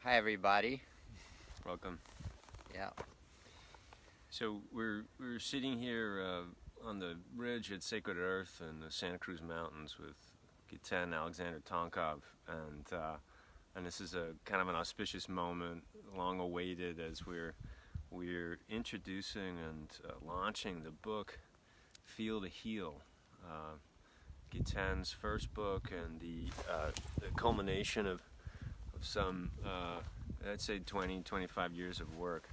Hi everybody. Welcome. Yeah. So we're sitting here on the ridge at Sacred Earth in the Santa Cruz Mountains with Giten Tonkov, and this is a kind of an auspicious moment, long awaited, as we're introducing and launching the book Feel to Heal. Uh, Giten's first book and the culmination of some I'd say 20, 25 years of work.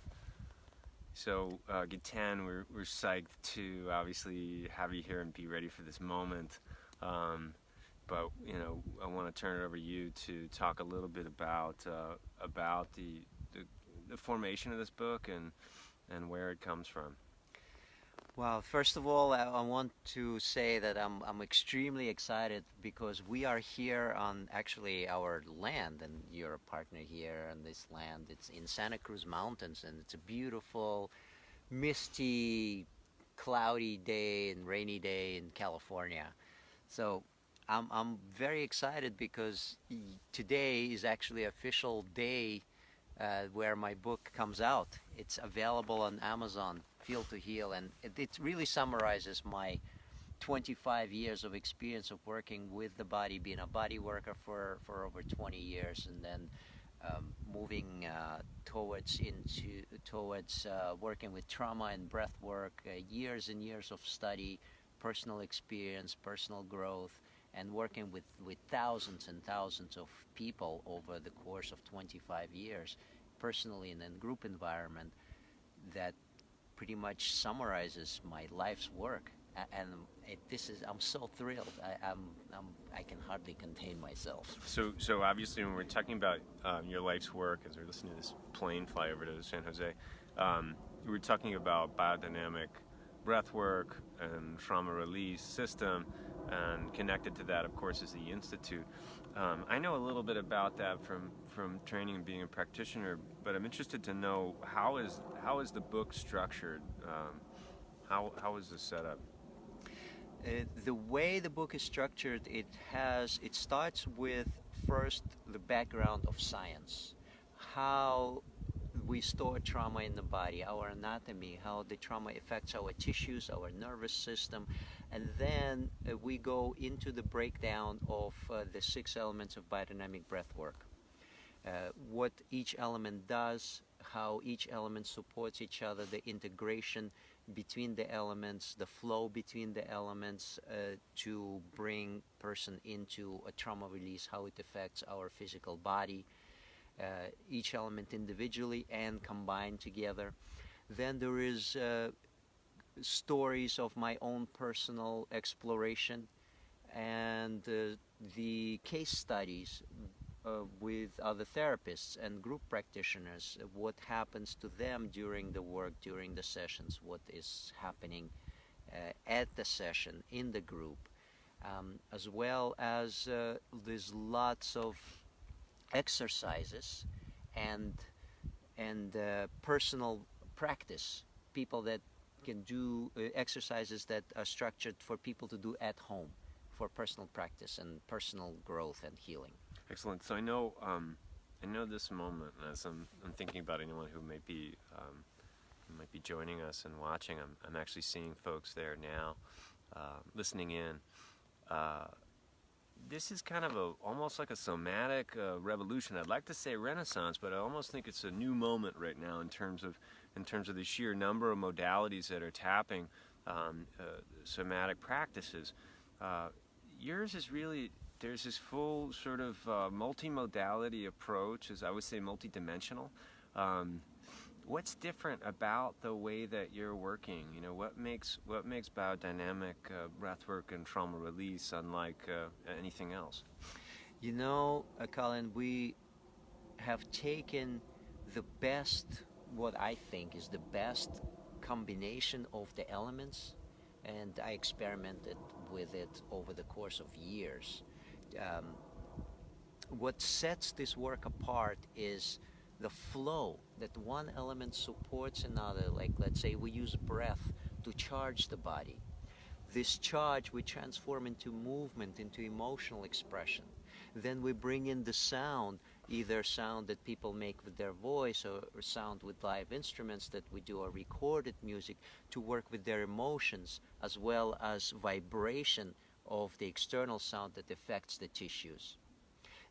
So, Giten, we're psyched to obviously have you here and be ready for this moment. But I want to turn it over to you to talk a little bit about the formation of this book and where it comes from. Well, first of all, I want to say that I'm extremely excited because we are here on actually our land, and you're a partner here on this land. It's in Santa Cruz Mountains, and it's a beautiful, misty, cloudy day and rainy day in California. So I'm very excited because today is actually official day where my book comes out. It's available on Amazon, Feel to Heal, and it really summarizes my 25 years of experience of working with the body, being a body worker for over 20 years, and then moving towards working with trauma and breath work, years and years of study, personal experience, personal growth, and working with thousands and thousands of people over the course of 25 years, personally and in group environment, that pretty much summarizes my life's work. And this is I'm so thrilled. I can hardly contain myself. So obviously, when we're talking about your life's work, as we're listening to this plane fly over to San Jose, we're talking about biodynamic breath work and trauma release system, and connected to that, of course, is the Institute. I know a little bit about that from training and being a practitioner, but I'm interested to know how is the book structured? How is this set up? The way the book is structured, it starts with first the background of science, how we store trauma in the body, our anatomy, how the trauma affects our tissues, our nervous system, and then we go into the breakdown of the six elements of biodynamic breath work. What each element does, how each element supports each other, the integration between the elements, the flow between the elements to bring person into a trauma release, how it affects our physical body, each element individually and combined together. Then there is stories of my own personal exploration and the case studies with other therapists and group practitioners, what happens to them during the work, during the sessions, what is happening at the session in the group, as well as there's lots of exercises and personal practice, people that can do exercises that are structured for people to do at home for personal practice and personal growth and healing. Excellent. So I know this moment as I'm thinking about anyone who might be joining us and watching. I'm actually seeing folks there now, listening in. This is kind of almost like a somatic revolution. I'd like to say renaissance, but I almost think it's a new moment right now in terms of the sheer number of modalities that are tapping somatic practices. Yours is really, there's this full sort of multimodality approach, as I would say multidimensional. What's different about the way that you're working? What makes biodynamic breathwork and trauma release unlike anything else? Colin, we have taken the best, what I think is the best combination of the elements, and I experimented with it over the course of years. Um, what sets this work apart is the flow, that one element supports another. Like, let's say we use breath to charge the body. This charge we transform into movement, into emotional expression. Then we bring in the sound either sound that people make with their voice or sound with live instruments that we do, or recorded music, to work with their emotions as well as vibration of the external sound that affects the tissues.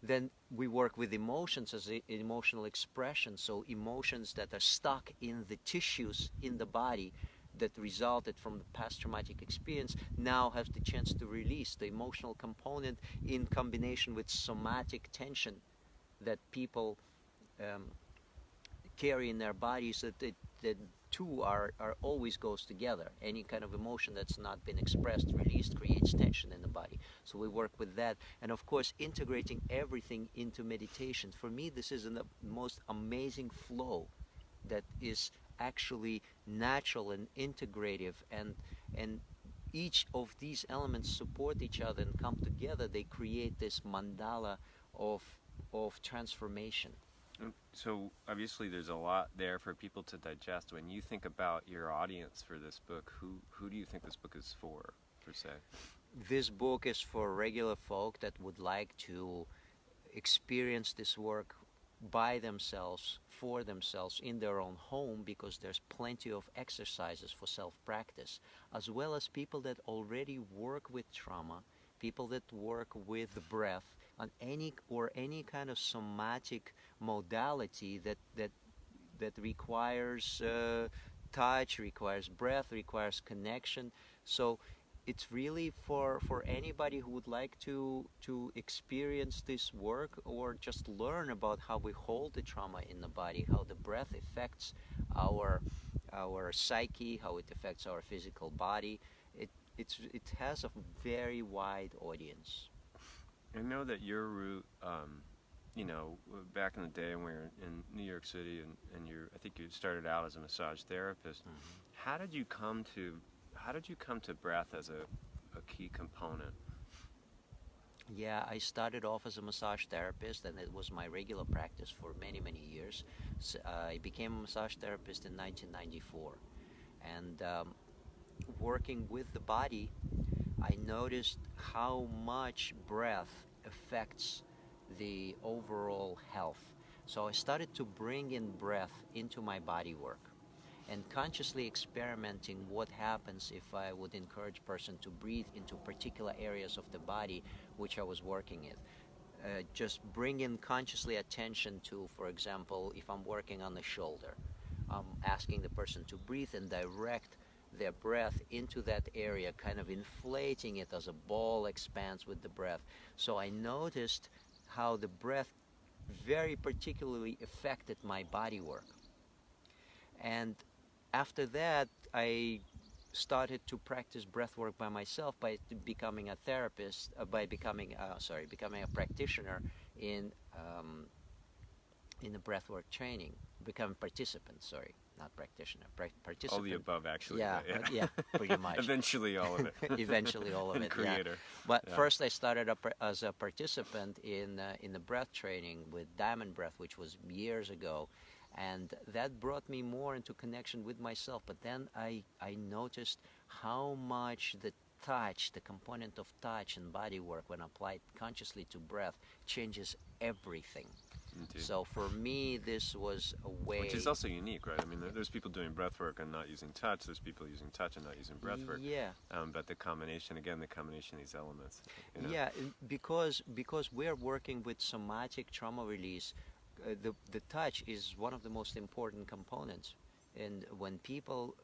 Then we work with emotions as emotional expression, so emotions that are stuck in the tissues in the body that resulted from the past traumatic experience now have the chance to release the emotional component in combination with somatic tension that people carry in their bodies, that two are always goes together. Any kind of emotion that's not been expressed, released, creates tension in the body. So we work with that, and of course integrating everything into meditation. For me, this is the most amazing flow that is actually natural and integrative, and each of these elements support each other and come together. They create this mandala of transformation. So obviously there's a lot there for people to digest. When you think about your audience for this book, who do you think this book is for, per se? This book is for regular folk that would like to experience this work by themselves, for themselves, in their own home, because there's plenty of exercises for self-practice, as well as people that already work with trauma, people that work with the breath, on any kind of somatic modality that requires touch, requires breath, requires connection. So it's really for anybody who would like to experience this work, or just learn about how we hold the trauma in the body, how the breath affects our psyche, how it affects our physical body. It has a very wide audience. I know that your route, back in the day when we were in New York City, and I think you started out as a massage therapist. Mm-hmm. How did you come to breath as a key component? Yeah, I started off as a massage therapist, and it was my regular practice for many, many years. So, I became a massage therapist in 1994, and working with the body, I noticed how much breath affects the overall health. So I started to bring in breath into my body work, and consciously experimenting what happens if I would encourage person to breathe into particular areas of the body which I was working in. Just bring in consciously attention to, for example, if I'm working on the shoulder, asking the person to breathe and direct their breath into that area, kind of inflating it as a ball expands with the breath. So I noticed how the breath very particularly affected my body work. And after that, I started to practice breathwork by myself by becoming a therapist, becoming a practitioner in the breathwork training, becoming participant. Not practitioner, participant. All the above, actually. Yeah, yeah, pretty much. Eventually, all of it. Eventually, all of and it. Creator. Yeah. But first, I started as a participant in the breath training with Diamond Breath, which was years ago, and that brought me more into connection with myself. But then I noticed how much the touch, the component of touch and body work, when applied consciously to breath, changes everything. Indeed. So for me, this was a way... Which is also unique, right? I mean, there's people doing breath work and not using touch. There's people using touch and not using breath work. Yeah. But the combination of these elements. Yeah, because we're working with somatic trauma release, the touch is one of the most important components. And when people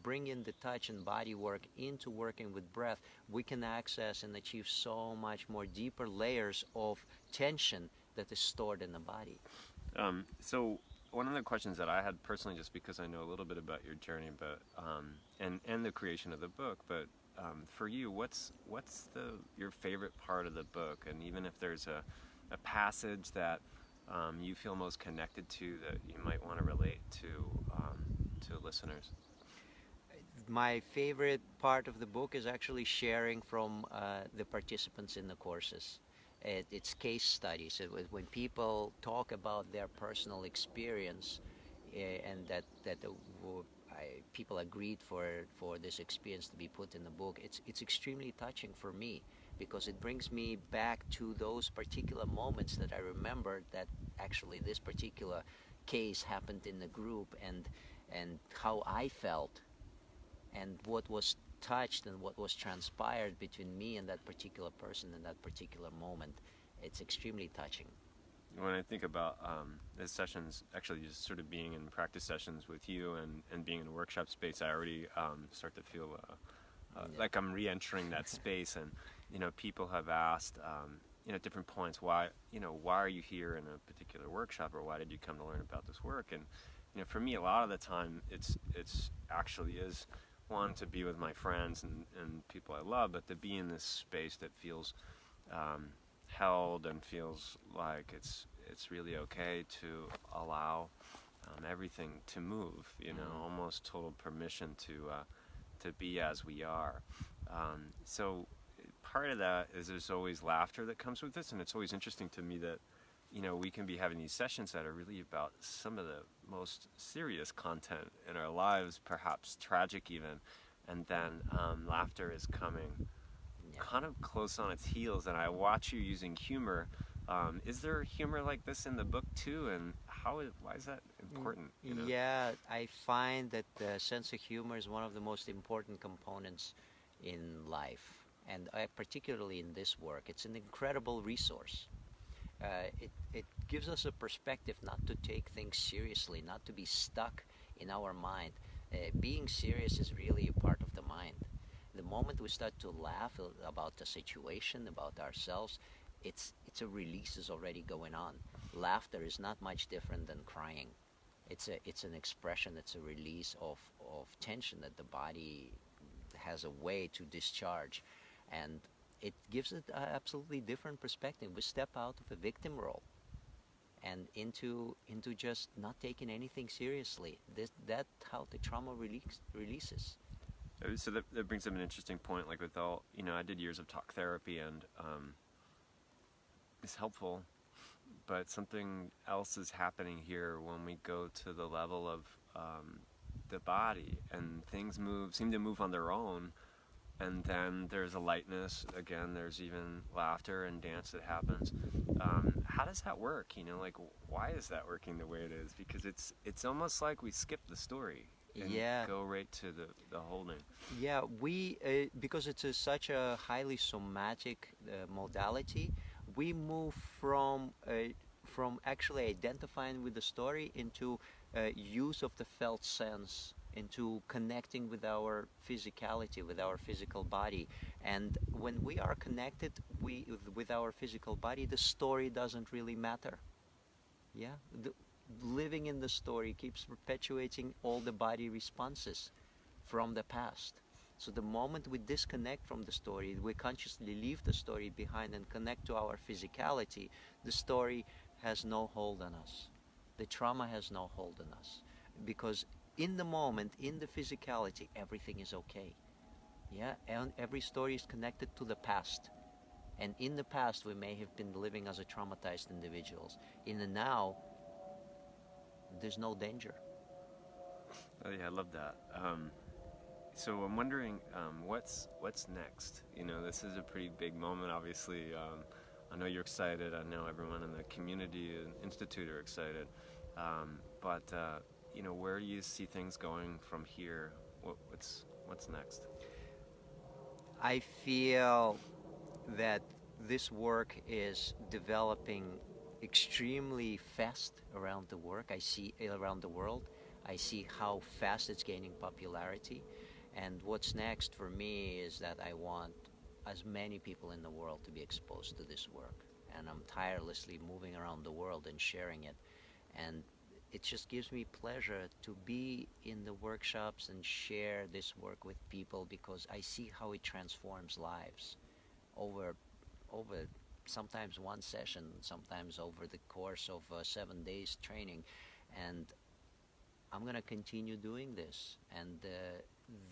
bring in the touch and body work into working with breath, we can access and achieve so much more deeper layers of tension that is stored in the body. So one of the questions that I had personally, just because I know a little bit about your journey, but and the creation of the book, but for you, what's your favorite part of the book? And even if there's a passage that you feel most connected to, that you might want to relate to listeners. My favorite part of the book is actually sharing from the participants in the courses. It's case studies. When people talk about their personal experience, and that people agreed for this experience to be put in the book, it's extremely touching for me, because it brings me back to those particular moments that I remember, that actually this particular case happened in the group, and how I felt and what was touched and what was transpired between me and that particular person in that particular moment. It's extremely touching. When I think about the sessions, actually just sort of being in practice sessions with you and being in a workshop space, I already start to feel like I'm re-entering that space. And people have asked at different points, why are you here in a particular workshop, or why did you come to learn about this work? And for me, a lot of the time, it's actually is one, to be with my friends and people I love, but to be in this space that feels held and feels like it's really okay to allow everything to move, almost total permission to be as we are. So part of that is there's always laughter that comes with this, and it's always interesting to me that we can be having these sessions that are really about some of the most serious content in our lives, perhaps tragic even, and then laughter is coming kind of close on its heels, and I watch you using humor. Is there humor like this in the book too, and why is that important? Yeah, I find that the sense of humor is one of the most important components in life, and particularly in this work. It's an incredible resource. It gives us a perspective not to take things seriously, not to be stuck in our mind. Being serious is really a part of the mind. The moment we start to laugh about the situation, about ourselves, it's a release is already going on. Laughter is not much different than crying. It's an expression, it's a release of tension that the body has a way to discharge, and it gives it an absolutely different perspective. We step out of a victim role and into just not taking anything seriously. That's how the trauma releases. So that brings up an interesting point. Like with all, I did years of talk therapy, and it's helpful, but something else is happening here when we go to the level of the body, and things seem to move on their own, and then there's a lightness. Again, there's even laughter and dance that happens. How does that work? Like, why is that working the way it is? Because it's almost like we skip the story. And go right to the holding. Yeah, we because it's such a highly somatic modality, we move from actually identifying with the story into use of the felt sense, into connecting with our physicality, with our physical body. And when we are connected with our physical body, the story doesn't really matter. Yeah. Living in the story keeps perpetuating all the body responses from the past. So the moment we disconnect from the story, we consciously leave the story behind and connect to our physicality, the story has no hold on us. The trauma has no hold on us. Because in the moment, in the physicality, everything is okay. Yeah, and every story is connected to the past. And in the past, we may have been living as a traumatized individuals. In the now, there's no danger. Oh yeah, I love that. So I'm wondering, what's next? This is a pretty big moment. Obviously, I know you're excited. I know everyone in the community and institute are excited. But where do you see things going from here? What's next? I feel that this work is developing extremely fast around the work. I see around the world. I see how fast it's gaining popularity. And what's next for me is that I want as many people in the world to be exposed to this work. And I'm tirelessly moving around the world and sharing it. And it just gives me pleasure to be in the workshops and share this work with people, because I see how it transforms lives over sometimes one session, sometimes over the course of 7 days training. And I'm going to continue doing this. And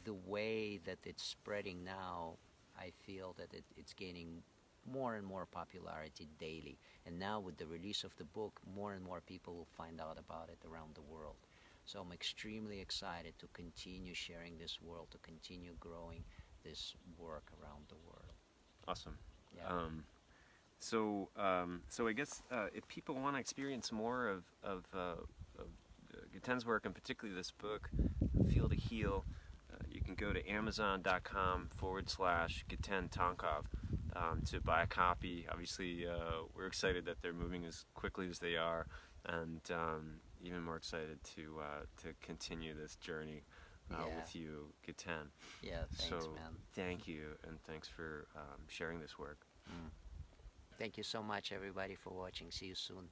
the way that it's spreading now, I feel that it's gaining more and more popularity daily. And now with the release of the book, more and more people will find out about it around the world. So I'm extremely excited to continue sharing this world, to continue growing this work around the world. Awesome. Yeah. So I guess if people want to experience more of Giten's work, and particularly this book, Feel to Heal, you can go to Amazon.com/Giten Tonkov to buy a copy. Obviously, we're excited that they're moving as quickly as they are, and even more excited to continue this journey with you, Giten. Yeah, thanks, So man. thank you, and thanks for sharing this work. Thank you so much, everybody, for watching. See you soon.